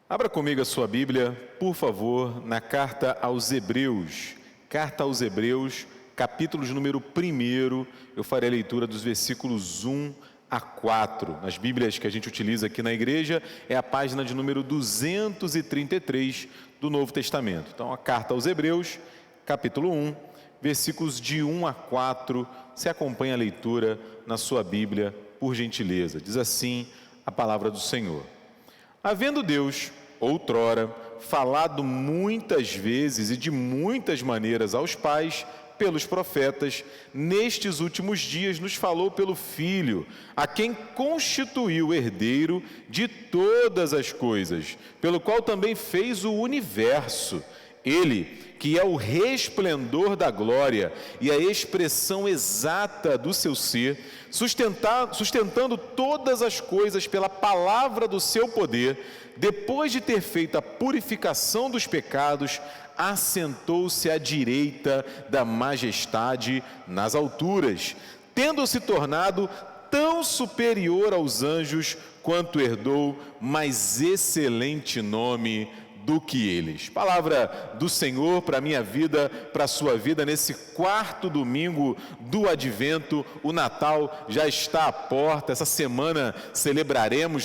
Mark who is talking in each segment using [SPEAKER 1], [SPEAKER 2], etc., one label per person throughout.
[SPEAKER 1] Abra comigo a sua Bíblia, por favor, na Carta aos Hebreus. Carta aos Hebreus, capítulo de número 1. Eu farei a leitura dos versículos 1 a 4. Nas Bíblias que a gente utiliza aqui na igreja, é a página de número 233 do Novo Testamento. Então, a Carta aos Hebreus, capítulo 1, versículos de 1 a 4. Você acompanha a leitura na sua Bíblia, por gentileza. Diz assim a palavra do Senhor. Havendo Deus, outrora, falado muitas vezes e de muitas maneiras aos pais, pelos profetas, nestes últimos dias nos falou pelo Filho, a quem constituiu herdeiro de todas as coisas, pelo qual também fez o universo. Ele, que é o resplendor da glória e a expressão exata do seu ser, sustentando todas as coisas pela palavra do seu poder, depois de ter feito a purificação dos pecados, assentou-se à direita da majestade nas alturas, tendo se tornado tão superior aos anjos quanto herdou mais excelente nome do que eles. Palavra do Senhor para a minha vida, para a sua vida, nesse quarto domingo do Advento. O Natal já está à porta. Essa semana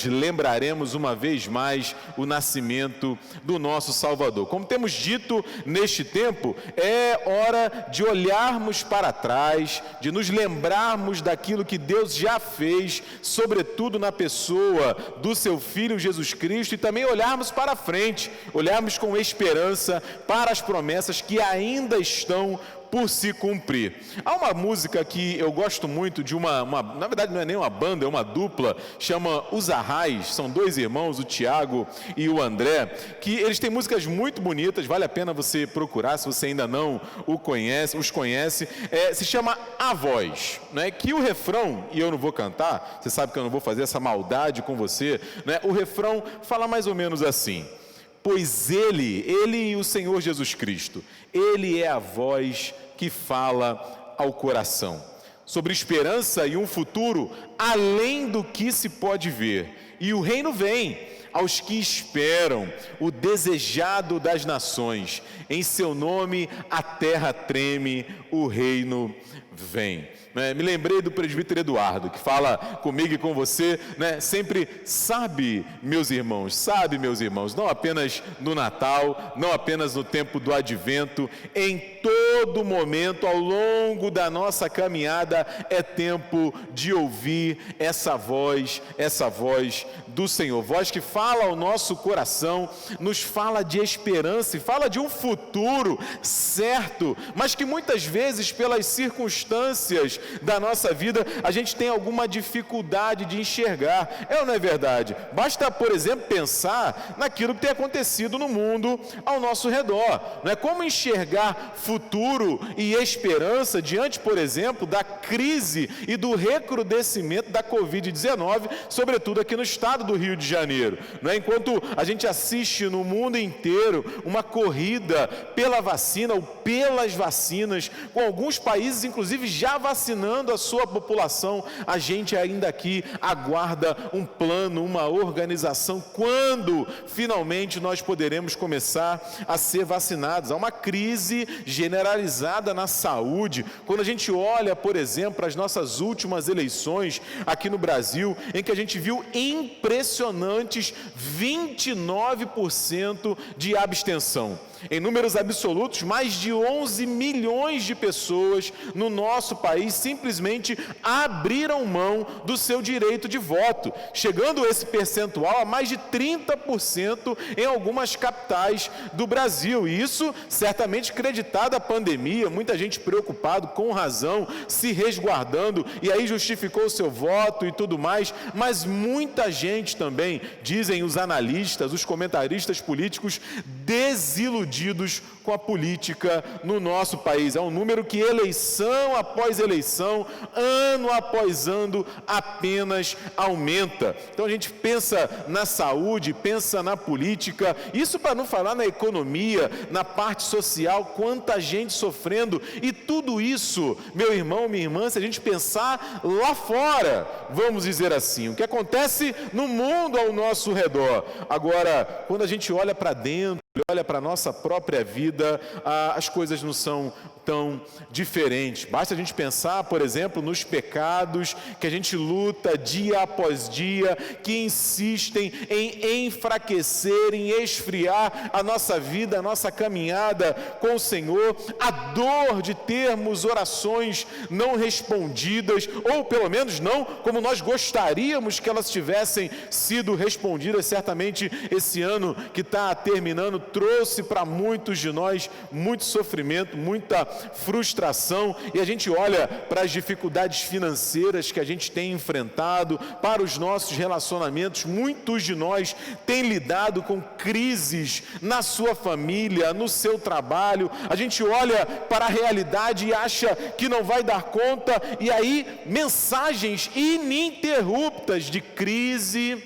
[SPEAKER 1] lembraremos uma vez mais o nascimento do nosso Salvador. Como temos dito neste tempo, é hora de olharmos para trás, de nos lembrarmos daquilo que Deus já fez, sobretudo na pessoa do seu Filho Jesus Cristo, e também olharmos para frente, olharmos com esperança para as promessas que ainda estão por se cumprir. Há uma música que eu gosto muito de na verdade não é nem uma banda, é uma dupla, chama Os Arrais, são dois irmãos, o Tiago e o André, que eles têm músicas muito bonitas, vale a pena você procurar, se você ainda não os conhece, se chama A Voz, né? Que o refrão, e eu não vou cantar, você sabe que eu não vou fazer essa maldade com você, né? O refrão fala mais ou menos assim: pois Ele e o Senhor Jesus Cristo, Ele é a voz que fala ao coração, sobre esperança e um futuro além do que se pode ver. E o reino vem aos que esperam, o desejado das nações. Em seu nome a terra treme, o reino vem. Me lembrei do presbítero Eduardo, que fala comigo e com você, sempre sabe, meus irmãos, não apenas no Natal, não apenas no tempo do Advento, em todo momento, ao longo da nossa caminhada, é tempo de ouvir essa voz do Senhor, voz que fala ao nosso coração, nos fala de esperança e fala de um futuro certo, mas que muitas vezes, pelas circunstâncias da nossa vida, a gente tem alguma dificuldade de enxergar. É ou não é verdade? Basta, por exemplo, pensar naquilo que tem acontecido no mundo ao nosso redor, não é? Como enxergar futuro e esperança diante, por exemplo, da crise e do recrudescimento da Covid-19, sobretudo aqui no estado do Rio de Janeiro, não é? Enquanto a gente assiste no mundo inteiro uma corrida pela vacina ou pelas vacinas, com alguns países inclusive já vacinando a sua população, a gente ainda aqui aguarda um plano, uma organização, quando finalmente nós poderemos começar a ser vacinados. Há uma crise generalizada na saúde. Quando a gente olha, por exemplo, as nossas últimas eleições aqui no Brasil, em que a gente viu impressionantes 29% de abstenção. Em números absolutos, mais de 11 milhões de pessoas no nosso país simplesmente abriram mão do seu direito de voto, chegando esse percentual a mais de 30% em algumas capitais do Brasil. E isso certamente creditado à pandemia, muita gente preocupado, com razão, se resguardando, e aí justificou o seu voto e tudo mais, mas muita gente também, dizem os analistas, os comentaristas políticos, desiludidos com a política no nosso país. É um número que eleição após eleição, ano após ano, apenas aumenta. Então a gente pensa na saúde, pensa na política, isso para não falar na economia, na parte social, quanta gente sofrendo, e tudo isso, meu irmão, minha irmã, se a gente pensar lá fora, vamos dizer assim, o que acontece no mundo ao nosso redor. Agora, quando a gente olha para dentro, olha para a nossa própria vida, as coisas não são tão diferentes. Basta a gente pensar, por exemplo, nos pecados que a gente luta dia após dia, que insistem em enfraquecer, em esfriar a nossa vida, a nossa caminhada com o Senhor, a dor de termos orações não respondidas, ou pelo menos não como nós gostaríamos que elas tivessem sido respondidas. Certamente esse ano que está terminando trouxe para muitos de nós muito sofrimento, muita frustração, e a gente olha para as dificuldades financeiras que a gente tem enfrentado, para os nossos relacionamentos. Muitos de nós têm lidado com crises na sua família, no seu trabalho. A gente olha para a realidade e acha que não vai dar conta, e aí mensagens ininterruptas de crise,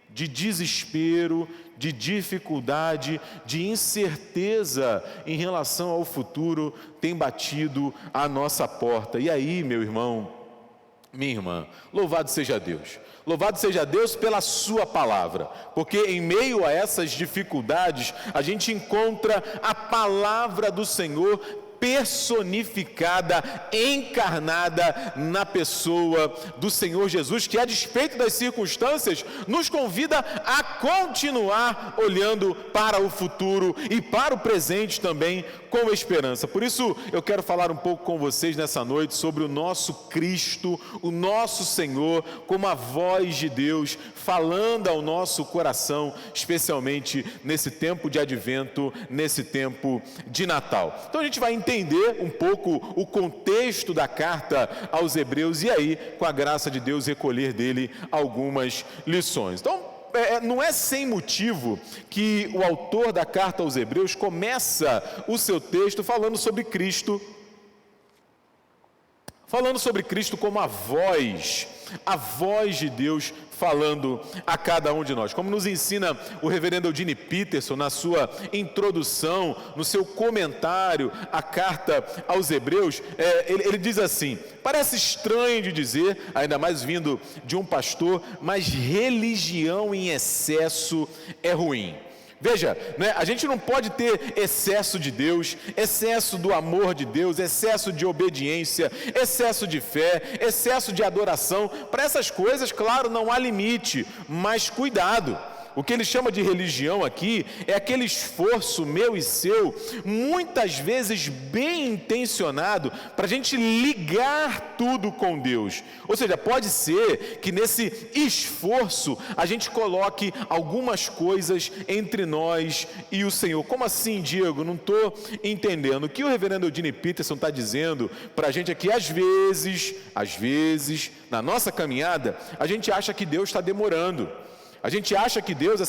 [SPEAKER 1] de desespero, de dificuldade, de incerteza em relação ao futuro tem batido à nossa porta. E aí, meu irmão, minha irmã, louvado seja Deus. Louvado seja Deus pela sua palavra, porque em meio a essas dificuldades, a gente encontra a palavra do Senhor personificada, encarnada na pessoa do Senhor Jesus, que a despeito das circunstâncias, nos convida a continuar olhando para o futuro e para o presente também com esperança. Por isso eu quero falar um pouco com vocês nessa noite sobre o nosso Cristo, o nosso Senhor, como a voz de Deus falando ao nosso coração, especialmente nesse tempo de advento, nesse tempo de Natal. Então a gente vai entender um pouco o contexto da carta aos Hebreus e aí, com a graça de Deus, recolher dele algumas lições. Então, não é sem motivo que o autor da carta aos Hebreus começa o seu texto falando sobre Cristo como a voz de Deus falando a cada um de nós. Como nos ensina o reverendo Eugene Peterson na sua introdução, no seu comentário à carta aos Hebreus, ele diz assim: parece estranho de dizer, ainda mais vindo de um pastor, mas religião em excesso é ruim. Veja, a gente não pode ter excesso de Deus, excesso do amor de Deus, excesso de obediência, excesso de fé, excesso de adoração. Para essas coisas, claro, não há limite, mas cuidado. O que ele chama de religião aqui é aquele esforço meu e seu, muitas vezes bem intencionado, para a gente ligar tudo com Deus. Ou seja, pode ser que nesse esforço a gente coloque algumas coisas entre nós e o Senhor. Como assim, Diego? Não estou entendendo. O que o reverendo Eugene Peterson está dizendo para a gente é que às vezes, na nossa caminhada, a gente acha que Deus está demorando. A gente acha que Deus,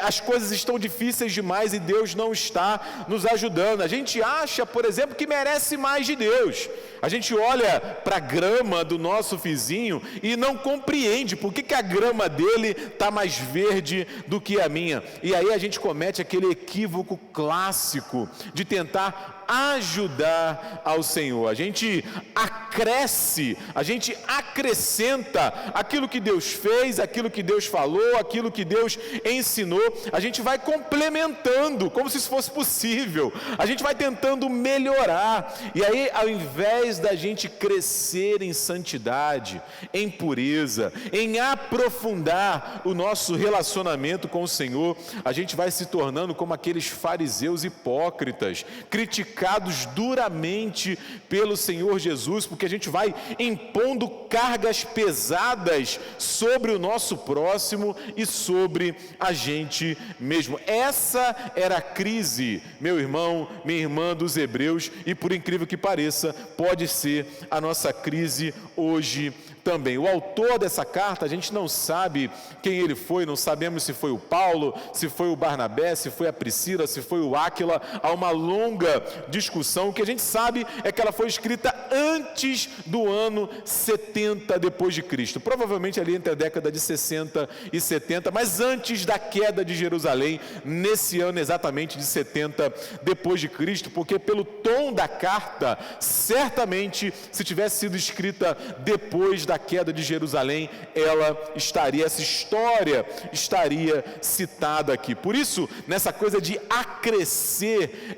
[SPEAKER 1] as coisas estão difíceis demais e Deus não está nos ajudando. A gente acha, por exemplo, que merece mais de Deus. A gente olha para a grama do nosso vizinho e não compreende por que a grama dele está mais verde do que a minha. E aí a gente comete aquele equívoco clássico de tentar ajudar ao Senhor. A gente acresce, a gente acrescenta aquilo que Deus fez, aquilo que Deus falou, aquilo que Deus ensinou. A gente vai complementando, como se isso fosse possível. A gente vai tentando melhorar. E aí, ao invés da gente crescer em santidade, em pureza, em aprofundar o nosso relacionamento com o Senhor, a gente vai se tornando como aqueles fariseus hipócritas, criticados duramente pelo Senhor Jesus, porque a gente vai impondo cargas pesadas sobre o nosso próximo e sobre a gente mesmo. Essa era a crise, meu irmão, minha irmã, dos Hebreus, e por incrível que pareça, pode ser a nossa crise hoje também. O autor dessa carta, a gente não sabe quem ele foi, não sabemos se foi o Paulo, se foi o Barnabé, se foi a Priscila, se foi o Áquila. Há uma longa discussão. O que a gente sabe é que ela foi escrita antes do ano 70 depois de Cristo, provavelmente ali entre a década de 60 e 70, mas antes da queda de Jerusalém, nesse ano exatamente de 70 depois de Cristo, porque pelo tom da carta, certamente, se tivesse sido escrita depois da queda de Jerusalém, essa história estaria citada aqui. Por isso, nessa coisa de acrescer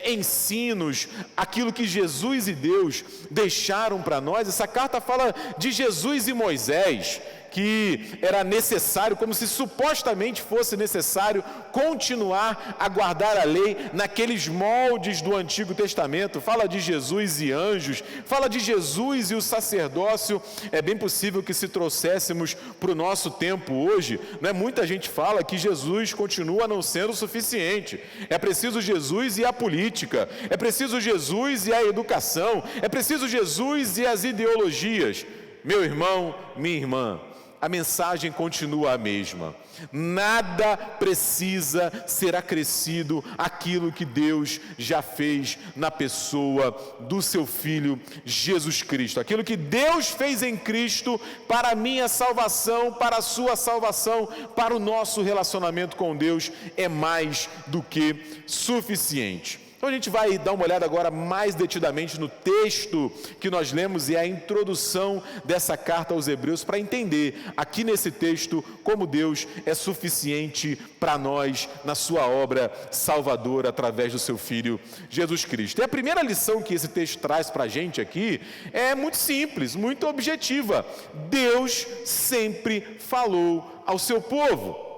[SPEAKER 1] ensinos, aquilo que Jesus e Deus deixaram para nós, essa carta fala de Jesus e Moisés, que era necessário, como se supostamente fosse necessário continuar a guardar a lei naqueles moldes do Antigo Testamento. Fala de Jesus e anjos, fala de Jesus e o sacerdócio. É bem possível que se trouxéssemos para o nosso tempo hoje, né? Muita gente fala que Jesus continua não sendo suficiente. É preciso Jesus e a política, é preciso Jesus e a educação, é preciso Jesus e as ideologias. Meu irmão, minha irmã, a mensagem continua a mesma. Nada precisa ser acrescido àquilo que Deus já fez na pessoa do seu Filho Jesus Cristo. Aquilo que Deus fez em Cristo para a minha salvação, para a sua salvação, para o nosso relacionamento com Deus, é mais do que suficiente. Então a gente vai dar uma olhada agora mais detidamente no texto que nós lemos e a introdução dessa carta aos Hebreus, para entender aqui nesse texto como Deus é suficiente para nós na sua obra salvadora através do seu Filho Jesus Cristo. E a primeira lição que esse texto traz para a gente aqui é muito simples, muito objetiva. Deus sempre falou ao seu povo.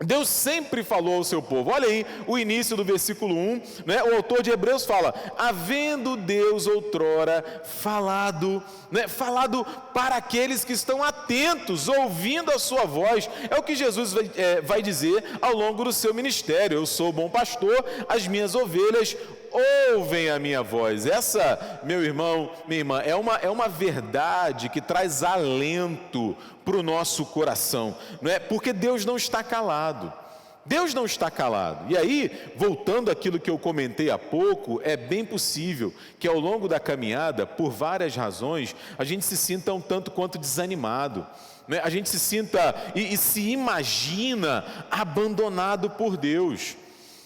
[SPEAKER 1] Deus sempre falou ao seu povo. Olha aí o início do versículo 1, né? O autor de Hebreus fala: havendo Deus outrora falado, né? Falado para aqueles que estão atentos, ouvindo a sua voz. É o que Jesus vai dizer ao longo do seu ministério. Eu sou o bom pastor, as minhas ovelhas ouvem a minha voz. Essa, meu irmão, minha irmã, é uma verdade que traz alento para o nosso coração, não é? Porque Deus não está calado. Deus não está calado. E aí, voltando àquilo que eu comentei há pouco, é bem possível que ao longo da caminhada, por várias razões, a gente se sinta um tanto quanto desanimado, né? A gente se sinta e se imagina abandonado por Deus.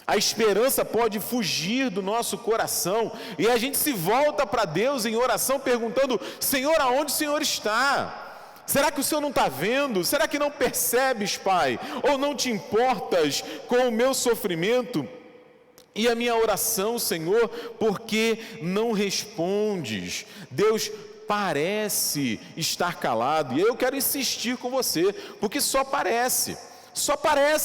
[SPEAKER 1] A esperança pode fugir do nosso coração e a gente se volta para Deus em oração perguntando: Senhor, aonde o Senhor está? Será que o Senhor não está vendo? Será que não percebes, Pai? Ou não te importas com o meu sofrimento e a minha oração, Senhor? Porque não respondes? Deus parece estar calado. E eu quero insistir com você, porque só parece,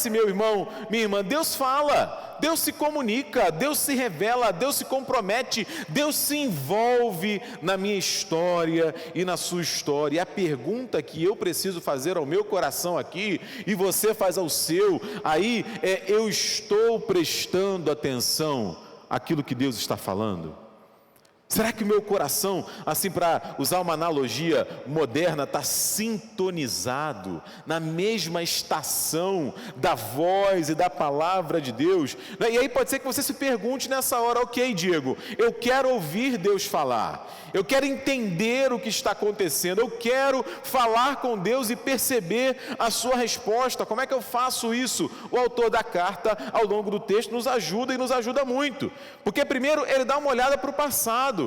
[SPEAKER 1] meu irmão, minha irmã. Deus fala, Deus se comunica, Deus se revela, Deus se compromete, Deus se envolve na minha história e na sua história. E a pergunta que eu preciso fazer ao meu coração aqui, e você faz ao seu, aí eu estou prestando atenção àquilo que Deus está falando? Será que o meu coração, assim, para usar uma analogia moderna, está sintonizado na mesma estação da voz e da palavra de Deus? E aí pode ser que você se pergunte nessa hora: ok, Diego, eu quero ouvir Deus falar, eu quero entender o que está acontecendo, eu quero falar com Deus e perceber a sua resposta. Como é que eu faço isso? O autor da carta, ao longo do texto, nos ajuda, e nos ajuda muito, porque primeiro ele dá uma olhada para o passado.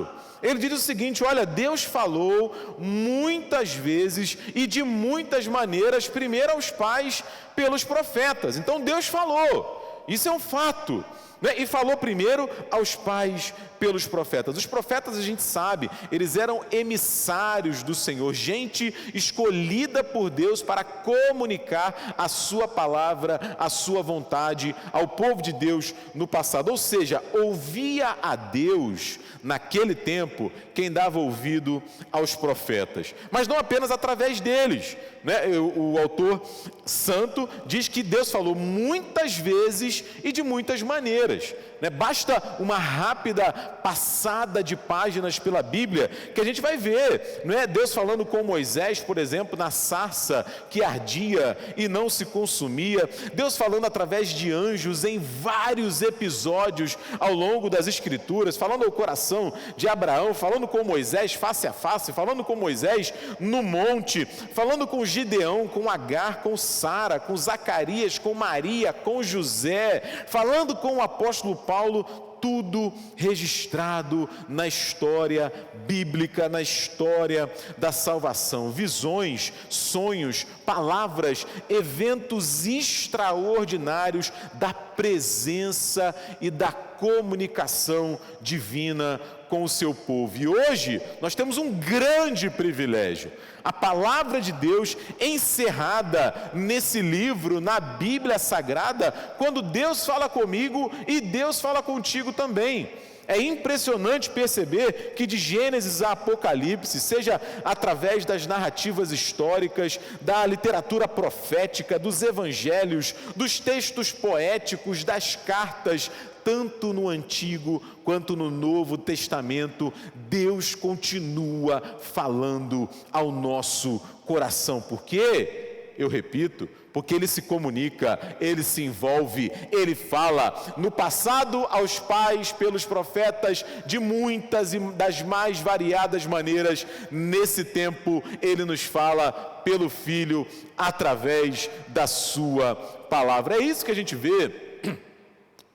[SPEAKER 1] Ele diz o seguinte: olha, Deus falou muitas vezes e de muitas maneiras, primeiro aos pais pelos profetas. Então Deus falou, isso é um fato, né? E falou primeiro aos pais pelos profetas. Os profetas, a gente sabe, eles eram emissários do Senhor, gente escolhida por Deus para comunicar a sua palavra, a sua vontade ao povo de Deus no passado. Ou seja, ouvia a Deus naquele tempo quem dava ouvido aos profetas, mas não apenas através deles, né? O autor santo diz que Deus falou muitas vezes vezes e de muitas maneiras, né? Basta uma rápida passada de páginas pela Bíblia que a gente vai ver, não é? Deus falando com Moisés, por exemplo, na sarça que ardia e não se consumia, Deus falando através de anjos em vários episódios ao longo das Escrituras, falando ao coração de Abraão, falando com Moisés face a face, falando com Moisés no monte, falando com Gideão, com Agar, com Sara, com Zacarias, com Maria, com José, falando com o apóstolo Paulo, tudo registrado na história bíblica, na história da salvação. Visões, sonhos, palavras, eventos extraordinários da presença e da comunicação divina com o seu povo. E hoje nós temos um grande privilégio. A palavra de Deus encerrada nesse livro, na Bíblia Sagrada, quando Deus fala comigo e Deus fala contigo também. É impressionante perceber que de Gênesis a Apocalipse, seja através das narrativas históricas, da literatura profética, dos evangelhos, dos textos poéticos, das cartas, tanto no Antigo quanto no Novo Testamento, Deus continua falando ao nosso coração. Por quê? Eu repito, porque Ele se comunica, Ele se envolve, Ele fala no passado aos pais, pelos profetas, de muitas e das mais variadas maneiras. Nesse tempo, Ele nos fala pelo Filho, através da sua palavra. É isso que a gente vê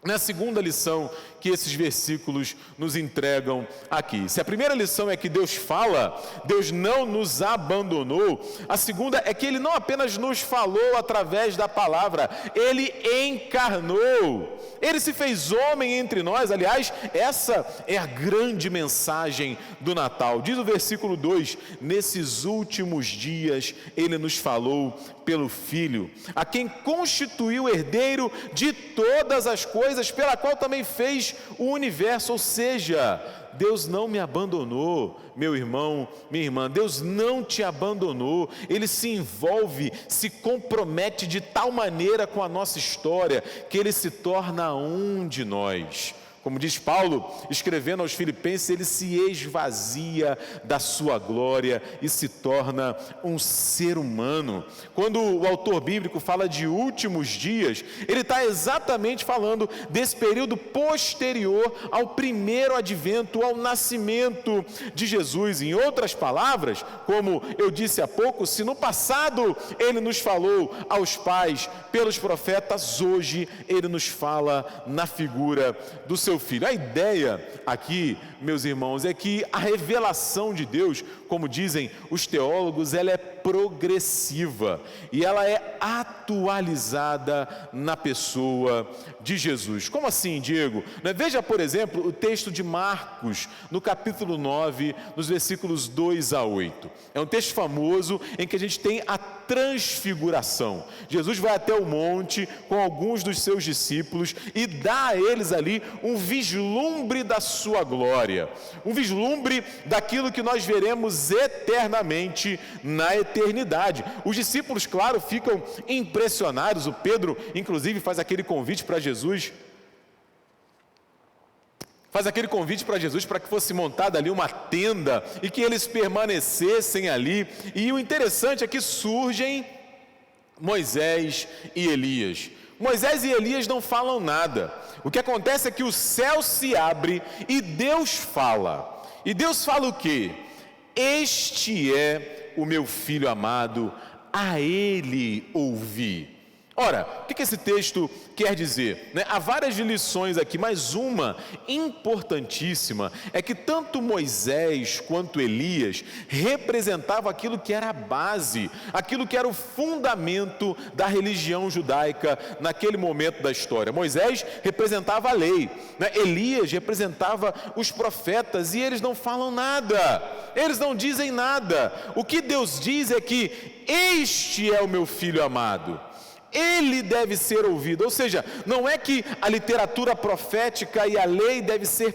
[SPEAKER 1] na segunda lição que esses versículos nos entregam aqui. Se a primeira lição é que Deus fala, Deus não nos abandonou, a segunda é que Ele não apenas nos falou através da palavra, Ele encarnou, Ele se fez homem entre nós. Aliás, essa é a grande mensagem do Natal. Diz o versículo 2, nesses últimos dias Ele nos falou pelo Filho, a quem constituiu herdeiro de todas as coisas, pela qual também fez o universo. Ou seja, Deus não me abandonou, meu irmão, minha irmã, Deus não te abandonou. Ele se envolve, se compromete de tal maneira com a nossa história, que Ele se torna um de nós. Como diz Paulo, escrevendo aos Filipenses, Ele se esvazia da sua glória e se torna um ser humano. Quando o autor bíblico fala de últimos dias, ele está exatamente falando desse período posterior ao primeiro advento, ao nascimento de Jesus. Em outras palavras, como eu disse há pouco, se no passado Ele nos falou aos pais pelos profetas, hoje Ele nos fala na figura do seu Filho. A ideia aqui, meus irmãos, é que a revelação de Deus, como dizem os teólogos, ela é progressiva e ela é atualizada na pessoa de Jesus. Como assim, Diego? Veja, por exemplo, o texto de Marcos, no capítulo 9, nos versículos 2 a 8. É um texto famoso em que a gente tem a transfiguração. Jesus vai até o monte com alguns dos seus discípulos e dá a eles ali um vislumbre da sua glória, um vislumbre daquilo que nós veremos eternamente na eternidade. Os discípulos, claro, ficam impressionados. O Pedro, inclusive, faz aquele convite para Jesus, para que fosse montada ali uma tenda e que eles permanecessem ali. E o interessante é que surgem Moisés e Elias. Moisés e Elias não falam nada. O que acontece é que o céu se abre e Deus fala. E Deus fala o quê? Este é o meu filho amado, a ele ouvi. Ora, o que esse texto quer dizer? Há várias lições aqui, mas uma importantíssima é que tanto Moisés quanto Elias representavam aquilo que era a base, aquilo que era o fundamento da religião judaica naquele momento da história. Moisés representava a lei, Elias representava os profetas, e eles não falam nada, eles não dizem nada. O que Deus diz é que este é o meu filho amado. Ele deve ser ouvido. Ou seja, não é que a literatura profética e a lei deve ser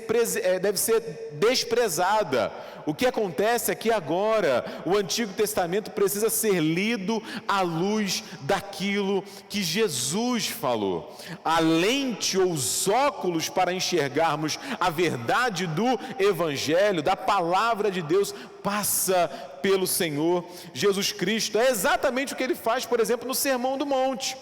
[SPEAKER 1] desprezada. O que acontece é que agora o Antigo Testamento precisa ser lido à luz daquilo que Jesus falou. A lente ou os óculos para enxergarmos a verdade do Evangelho, da Palavra de Deus, passa pelo Senhor Jesus Cristo. É exatamente o que ele faz, por exemplo, no Sermão do Monte.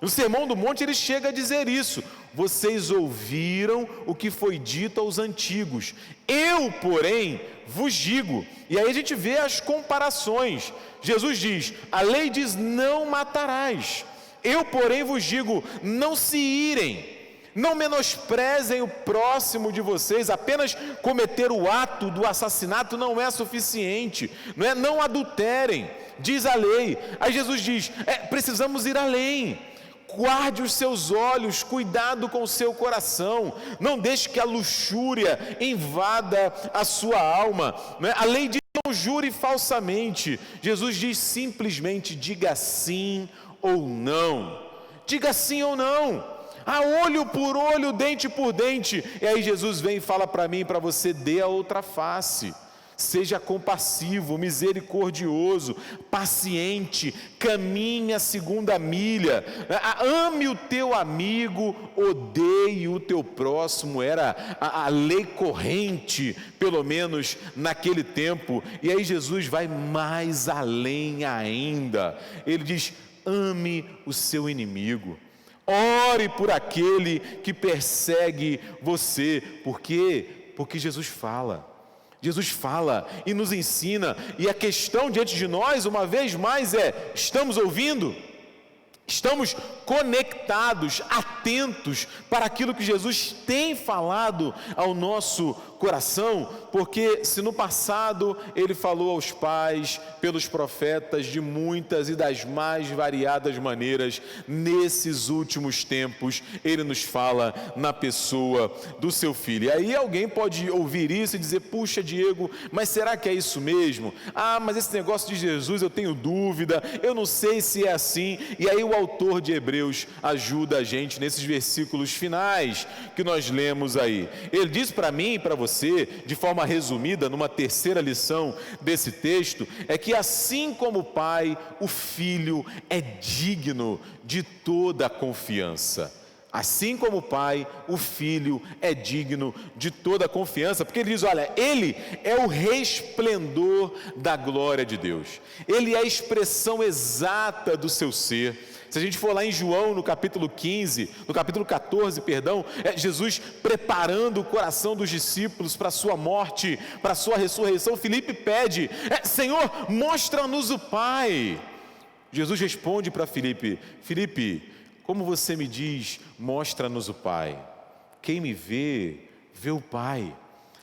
[SPEAKER 1] No Sermão do Monte ele chega a dizer isso: vocês ouviram o que foi dito aos antigos, eu, porém, vos digo. E aí a gente vê as comparações. Jesus diz: a lei diz não matarás, eu, porém, vos digo, não se irem. Não menosprezem o próximo de vocês. Apenas cometer o ato do assassinato não é suficiente. Não adulterem, diz a lei. Aí Jesus diz: precisamos ir além. Guarde os seus olhos, cuidado com o seu coração. Não deixe que a luxúria invada a sua alma. A lei diz: não jure falsamente. Jesus diz simplesmente: diga sim ou não. Diga sim ou não. Olho por olho, dente por dente. E aí Jesus vem e fala para mim e para você: dê a outra face. Seja compassivo, misericordioso, paciente, caminhe a segunda milha, ame o teu amigo, odeie o teu próximo. Era a lei corrente, pelo menos naquele tempo. E aí Jesus vai mais além ainda. Ele diz: ame o seu inimigo. Ore por aquele que persegue você. Por quê? Porque Jesus fala e nos ensina. E a questão diante de nós, uma vez mais, é: estamos ouvindo? Estamos conectados, atentos para aquilo que Jesus tem falado ao nosso coração? Porque se no passado ele falou aos pais, pelos profetas, de muitas e das mais variadas maneiras, nesses últimos tempos ele nos fala na pessoa do seu Filho. E aí alguém pode ouvir isso e dizer: puxa, Diego, mas será que é isso mesmo? Mas esse negócio de Jesus eu tenho dúvida, eu não sei se é assim. E aí o autor de Hebreus ajuda a gente nesses versículos finais que nós lemos aí. Ele diz para mim e para você, de forma resumida, numa terceira lição desse texto, é que assim como o Pai, o Filho é digno de toda a confiança. Assim como o Pai, o Filho é digno de toda a confiança, porque ele diz: olha, ele é o resplendor da glória de Deus, ele é a expressão exata do seu ser. Se a gente for lá em João, no capítulo 14, Jesus preparando o coração dos discípulos para a sua morte, para a sua ressurreição, Filipe pede: Senhor, mostra-nos o Pai. Jesus responde para Filipe: Filipe, como você me diz, mostra-nos o Pai? Quem me vê, vê o Pai.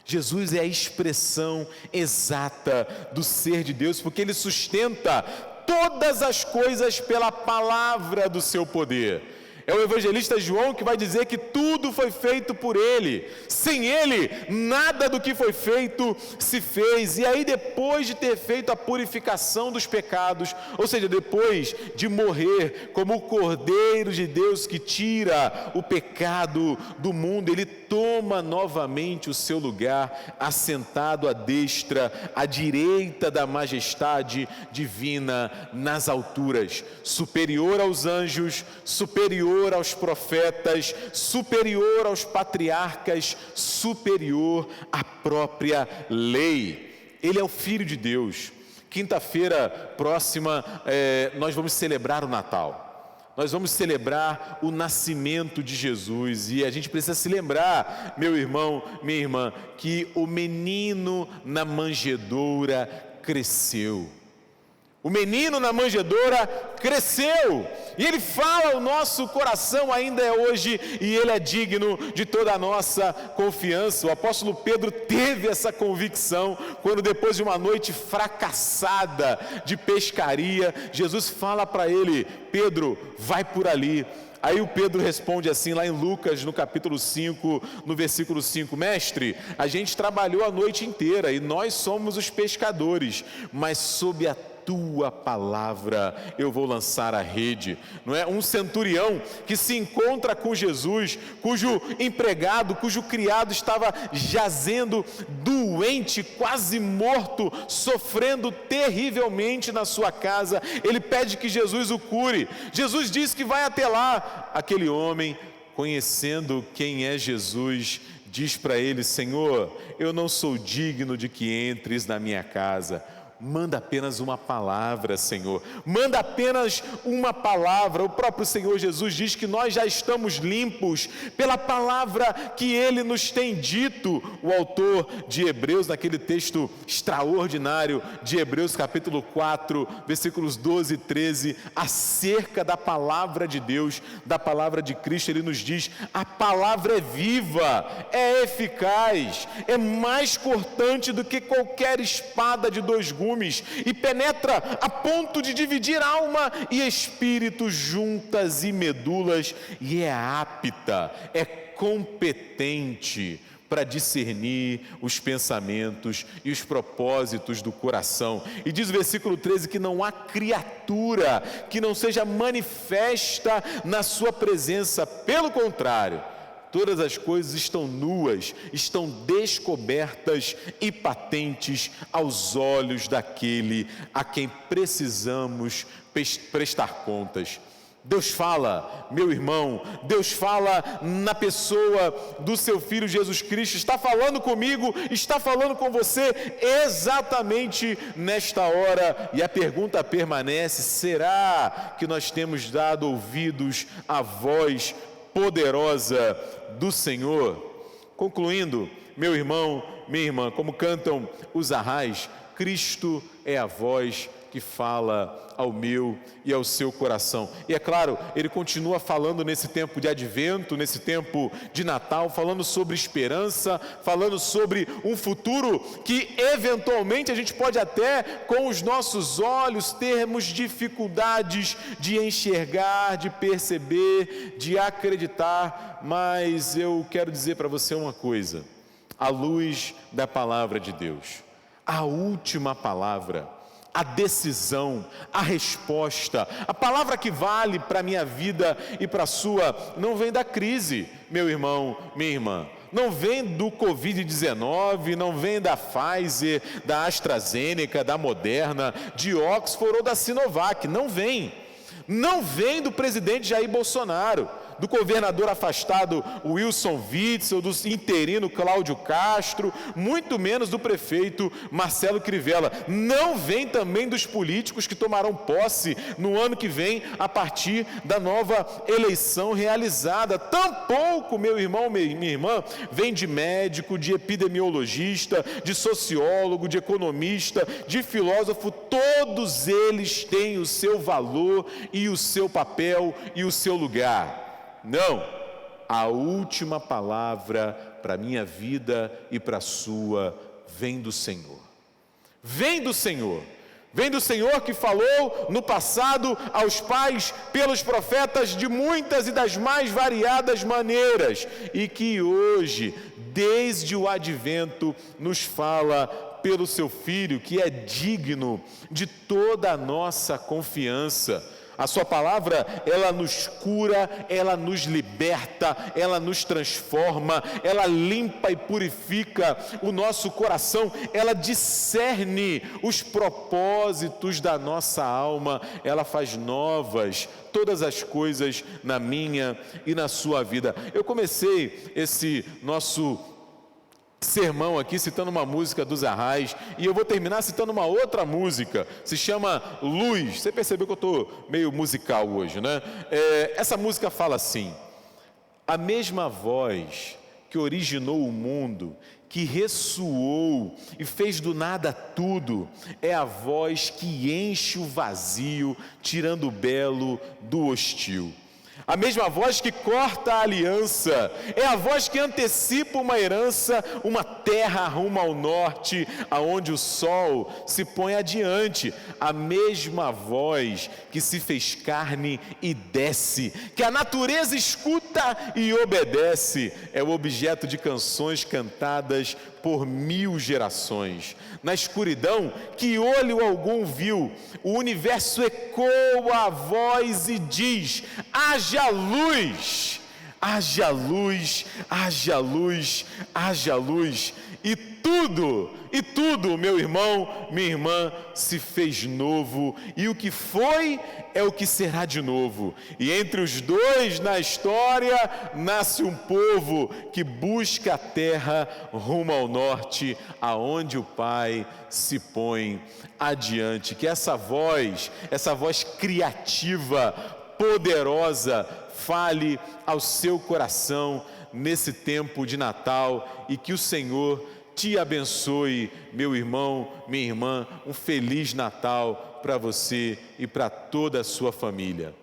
[SPEAKER 1] Jesus é a expressão exata do ser de Deus, porque ele sustenta todas as coisas pela palavra do seu poder. É o evangelista João que vai dizer que tudo foi feito por ele. Sem ele, nada do que foi feito se fez. E aí, depois de ter feito a purificação dos pecados, ou seja, depois de morrer como o Cordeiro de Deus que tira o pecado do mundo, ele toma novamente o seu lugar, assentado à destra, à direita da majestade divina nas alturas, superior aos anjos, superior aos profetas, superior aos patriarcas, superior à própria lei. Ele é o Filho de Deus. Quinta-feira próxima nós vamos celebrar o Natal. Nós vamos celebrar o nascimento de Jesus, e a gente precisa se lembrar, meu irmão, minha irmã, que o menino na manjedoura cresceu. O menino na manjedoura cresceu, e ele fala ao nosso coração ainda hoje, e ele é digno de toda a nossa confiança. O apóstolo Pedro teve essa convicção, quando depois de uma noite fracassada de pescaria, Jesus fala para ele: Pedro, vai por ali. Aí o Pedro responde assim, lá em Lucas, no capítulo 5, no versículo 5, mestre, a gente trabalhou a noite inteira e nós somos os pescadores, mas sob a tua palavra eu vou lançar a rede. Não é? Um centurião que se encontra com Jesus, cujo empregado, cujo criado estava jazendo doente, quase morto, sofrendo terrivelmente na sua casa. Ele pede que Jesus o cure. Jesus diz que vai até lá. Aquele homem, conhecendo quem é Jesus, diz para ele: Senhor, eu não sou digno de que entres na minha casa. Manda apenas uma palavra, Senhor. Manda apenas uma palavra. O próprio Senhor Jesus diz que nós já estamos limpos pela palavra que Ele nos tem dito. O autor de Hebreus, naquele texto extraordinário de Hebreus capítulo 4, versículos 12 e 13, acerca da palavra de Deus, da palavra de Cristo, ele nos diz: a palavra é viva, é eficaz, é mais cortante do que qualquer espada de dois gumes, e penetra a ponto de dividir alma e espírito, juntas e medulas, e é apta, é competente para discernir os pensamentos e os propósitos do coração. E diz o versículo 13 que não há criatura que não seja manifesta na sua presença. Pelo contrário, todas as coisas estão nuas, estão descobertas e patentes aos olhos daquele a quem precisamos prestar contas. Deus fala, meu irmão, Deus fala na pessoa do seu Filho Jesus Cristo, está falando comigo, está falando com você exatamente nesta hora, e a pergunta permanece: será que nós temos dado ouvidos à voz poderosa do Senhor? Concluindo, meu irmão, minha irmã, como cantam os arrais, Cristo é a voz que fala ao meu e ao seu coração. E é claro, ele continua falando nesse tempo de advento, nesse tempo de Natal, falando sobre esperança, falando sobre um futuro que eventualmente a gente pode até com os nossos olhos termos dificuldades de enxergar, de perceber, de acreditar, mas eu quero dizer para você uma coisa: à luz da palavra de Deus, a última palavra, a decisão, a resposta, a palavra que vale para a minha vida e para a sua, não vem da crise, meu irmão, minha irmã, não vem do Covid-19, não vem da Pfizer, da AstraZeneca, da Moderna, de Oxford ou da Sinovac, não vem do presidente Jair Bolsonaro, do governador afastado Wilson Witzel, do interino Cláudio Castro, muito menos do prefeito Marcelo Crivella. Não vem também dos políticos que tomarão posse no ano que vem, a partir da nova eleição realizada. Tampouco, meu irmão, minha irmã, vem de médico, de epidemiologista, de sociólogo, de economista, de filósofo. Todos eles têm o seu valor e o seu papel e o seu lugar. Não, a última palavra para a minha vida e para a sua vem do Senhor. Vem do Senhor. Vem do Senhor que falou no passado aos pais pelos profetas de muitas e das mais variadas maneiras, e que hoje, desde o advento, nos fala pelo seu Filho, que é digno de toda a nossa confiança. A sua palavra, ela nos cura, ela nos liberta, ela nos transforma, ela limpa e purifica o nosso coração, ela discerne os propósitos da nossa alma, ela faz novas todas as coisas na minha e na sua vida. Eu comecei esse nosso sermão aqui citando uma música dos Arrais, e eu vou terminar citando uma outra música, se chama Luz. Você percebeu que eu estou meio musical hoje, né? Essa música fala assim: a mesma voz que originou o mundo, que ressoou e fez do nada tudo, é a voz que enche o vazio, tirando o belo do hostil. A mesma voz que corta a aliança, é a voz que antecipa uma herança, uma terra rumo ao norte, aonde o sol se põe adiante. A mesma voz que se fez carne e desce, que a natureza escuta e obedece, é o objeto de canções cantadas por 1000 gerações. Na escuridão, que olho algum viu, o universo ecoa a voz e diz: haja luz, haja luz, haja luz, haja luz. E tudo, meu irmão, minha irmã, se fez novo, e o que foi é o que será de novo. E entre os dois na história nasce um povo que busca a terra rumo ao norte, aonde o Pai se põe adiante. Que essa voz criativa, poderosa, fale ao seu coração nesse tempo de Natal, e que o Senhor te abençoe, meu irmão, minha irmã. Um feliz Natal para você e para toda a sua família.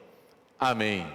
[SPEAKER 1] Amém.